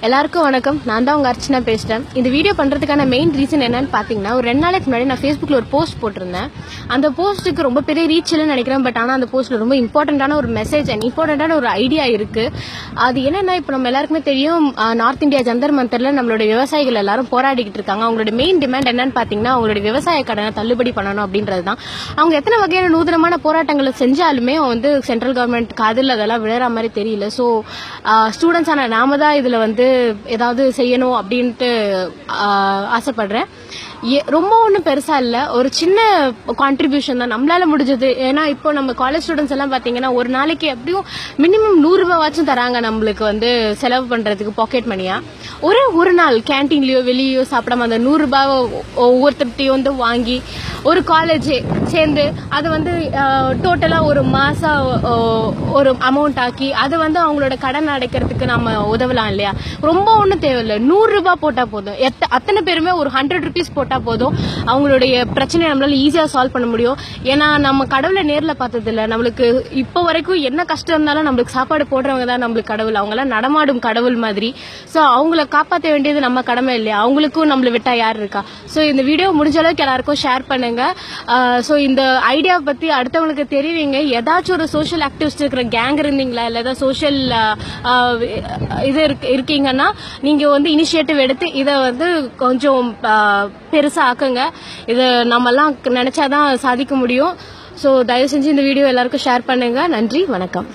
எல்லாருக்கும் வணக்கம். நான் தான் உங்க அர்ச்சனா பேசுறேன். இந்த வீடியோ பண்றதுக்கான மெயின் ரீசன் என்னன்னு பாத்தீங்கன்னா, ஒரு 2 நாளைக்கு முன்னாடி நான் Facebookல ஒரு போஸ்ட் போட்டிருந்தேன். அந்த போஸ்ட்டுக்கு ரொம்ப பெரிய ரீச் இல்லைன்னு நினைக்கிறேன். பட் ஆனா அந்த போஸ்ட்ல ரொம்ப இம்பார்ட்டன்டான ஒரு மெசேஜ் அண்ட் இம்பார்ட்டன்டான ஒரு ஐடியா இருக்கு. அது என்னன்னா, இப்ப நம்ம எல்லாருக்குமே தெரியும், நார்த் இந்தியா ஜந்தர் மந்தர்ல நம்மளுடைய விவசாயிகள் எல்லாரும் போராடிக்கிட்டு இருக்காங்க. அவங்களோட மெயின் டிமாண்ட் என்னன்னு பாத்தீங்கன்னா, அவங்களுடைய விவசாய கடனை தள்ளுபடி பண்ணணும் அப்படின்றதுதான். அவங்க எத்தனை வகையான நூதனமான போராட்டங்களை செஞ்சாலுமே வந்து சென்ட்ரல் கவர்மெண்ட் காதில் அதெல்லாம் விழற மாதிரி தெரியல. ஸோ ஸ்டூடெண்ட்ஸ் ஆன நாம தான் இதுல வந்து ஏதாவது செய்யணும் அப்படின்ட்டு ஆசைப்படுறேன். ரொம்ப ஒன்றும் பெருசா இல்லை, ஒரு சின்ன கான்ட்ரிபியூஷன் தான் நம்மளால முடிஞ்சது. ஏன்னா இப்போ நம்ம காலேஜ் ஸ்டூடெண்ட்ஸ் எல்லாம் பாத்தீங்கன்னா ஒரு நாளைக்கு எப்படியும் மினிமம் 100 ரூபாவாச்சும் தராங்க நம்மளுக்கு வந்து செலவு பண்றதுக்கு பாக்கெட் மணியா. ஒரு நாள் கேன்டீன்லயோ வெளியோ சாப்பிடாம அந்த 100 ரூபாய் ஒவ்வொருத்தையும் வந்து வாங்கி ஒரு காலேஜ் சேர்ந்து அதை வந்து டோட்டலா ஒரு மாசம் ஒரு அமௌண்ட் ஆக்கி அதை வந்து அவங்களோட கடன் அடைக்கிறதுக்கு நம்ம உதவலாம் இல்லையா? ரொம்ப ஒன்றும் தேவையில்லை, 100 ரூபாய் போட்டா போதும். அத்தனை பேருமே ஒரு 100 ருபீஸ் போட்டா போதும், அவங்களுடைய பிரச்சனையை நம்மளால ஈஸியா சால்வ் பண்ண முடியும். ஏன்னா நம்ம கடவுளை நேர்ல பார்த்தது இல்ல. நம்மளுக்கு இப்போ வரைக்கும் என்ன கஷ்டம் இருந்தாலும் நம்மளுக்கு சாப்பாடு போடுறவங்க தான் நம்மளுக்கு கடவுள். அவங்க எல்லாம் நடமாடும் கடவுள் மாதிரி. சோ அவங்கள காப்பாற்ற வேண்டியது நம்ம கடமை இல்லையா? அவங்களுக்கும் நம்மள விட்டா யார் இருக்கா? சோ இந்த வீடியோ முடிஞ்ச அளவுக்கு எல்லாருக்கும் ஷேர் பண்ணுங்க. சோ இந்த ஐடியா பத்தி அடுத்தவங்களுக்கு தெரிவிங்க. ஏதாச்சும் ஒரு சோஷியல் ஆக்டிவிஸ்ட் இருக்கிற கேங் இருந்தீங்களா, இல்ல ஏதாவது சோஷியல் இது இருக்கீங்கன்னா நீங்க வந்து இனிஷியேட்டிவ் எடுத்து இதை வந்து கொஞ்சம் பெருசா ஆக்குங்க. இதை நம்ம எல்லாம் நினைச்சாதான் சாதிக்க முடியும். சோ தயவு செஞ்சு இந்த வீடியோ எல்லாருக்கும் ஷேர் பண்ணுங்க. நன்றி, வணக்கம்.